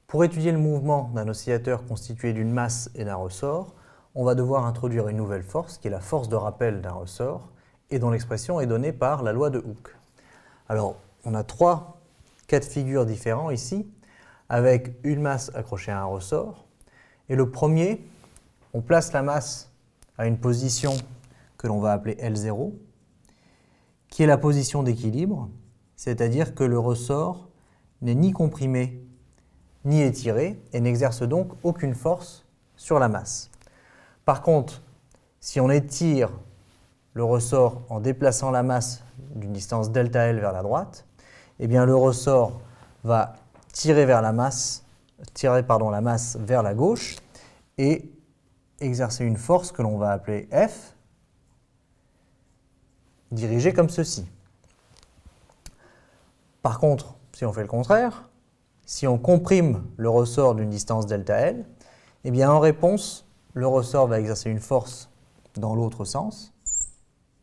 Pour étudier le mouvement d'un oscillateur constitué d'une masse et d'un ressort, on va devoir introduire une nouvelle force, qui est la force de rappel d'un ressort, et dont l'expression est donnée par la loi de Hooke. Alors, on a trois cas de figure différents ici, avec une masse accrochée à un ressort. Et le premier, on place la masse à une position que l'on va appeler L0, qui est la position d'équilibre, c'est-à-dire que le ressort n'est ni comprimé ni étiré et n'exerce donc aucune force sur la masse. Par contre, si on étire le ressort en déplaçant la masse d'une distance ΔL vers la droite, eh bien le ressort va tirer la masse vers la gauche et exercer une force que l'on va appeler F, dirigée comme ceci. Par contre, si on fait le contraire, si on comprime le ressort d'une distance ΔL, eh bien en réponse, le ressort va exercer une force dans l'autre sens,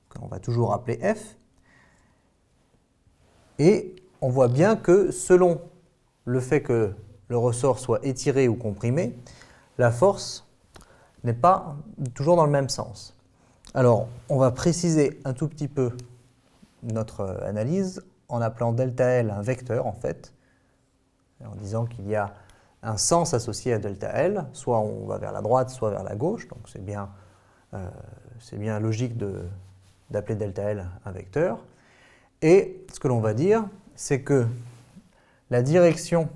que l'on va toujours appeler F, et on voit bien que selon le fait que le ressort soit étiré ou comprimé, la force n'est pas toujours dans le même sens. Alors, on va préciser un tout petit peu notre analyse en appelant ΔL un vecteur, en fait, en disant qu'il y a un sens associé à ΔL, soit on va vers la droite, soit vers la gauche, donc c'est bien logique d'appeler ΔL un vecteur. Et ce que l'on va dire, c'est que la direction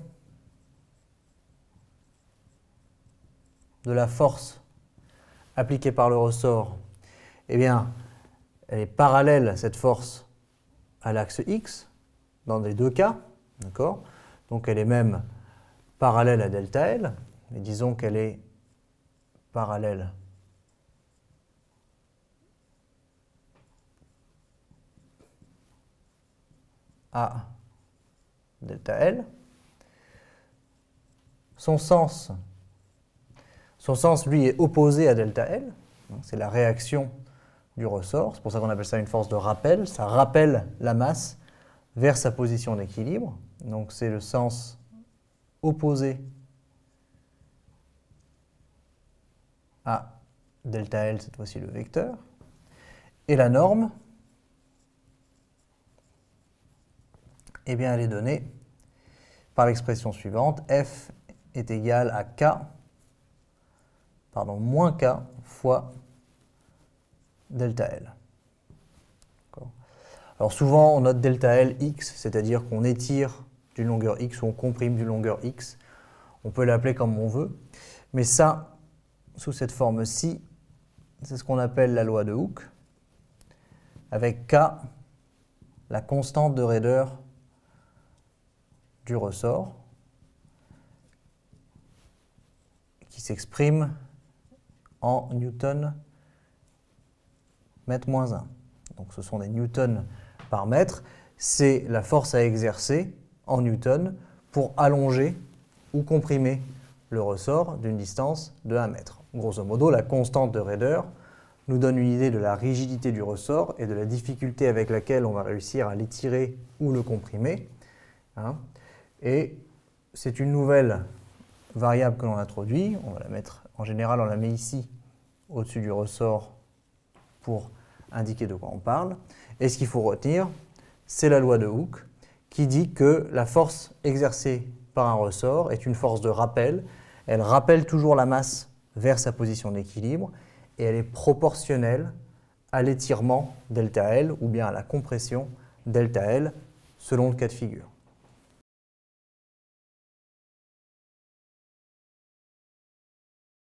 de la force appliquée par le ressort, eh bien, elle est parallèle, cette force, à l'axe X, dans les deux cas, d'accord ? Donc elle est même parallèle à ΔL, mais disons qu'elle est parallèle à ΔL. Son sens, lui, est opposé à ΔL. C'est la réaction du ressort. C'est pour ça qu'on appelle ça une force de rappel. Ça rappelle la masse vers sa position d'équilibre. Donc c'est le sens opposé à ΔL, cette fois-ci le vecteur. Et la norme, eh bien, elle est donnée par l'expression suivante. F est égal à moins K fois ΔL. Alors souvent, on note ΔL X, c'est-à-dire qu'on étire d'une longueur X ou on comprime d'une longueur X. On peut l'appeler comme on veut. Mais ça, sous cette forme-ci, c'est ce qu'on appelle la loi de Hooke, avec K, la constante de raideur du ressort, qui s'exprime en newton mètre moins 1. Donc ce sont des newtons par mètre. C'est la force à exercer en newton pour allonger ou comprimer le ressort d'une distance de 1 mètre. Grosso modo, la constante de raideur nous donne une idée de la rigidité du ressort et de la difficulté avec laquelle on va réussir à l'étirer ou le comprimer. Et c'est une nouvelle variable que l'on introduit. On va la mettre, en général, on la met ici, au-dessus du ressort, pour indiquer de quoi on parle. Et ce qu'il faut retenir, c'est la loi de Hooke, qui dit que la force exercée par un ressort est une force de rappel. Elle rappelle toujours la masse vers sa position d'équilibre et elle est proportionnelle à l'étirement ΔL ou bien à la compression ΔL selon le cas de figure.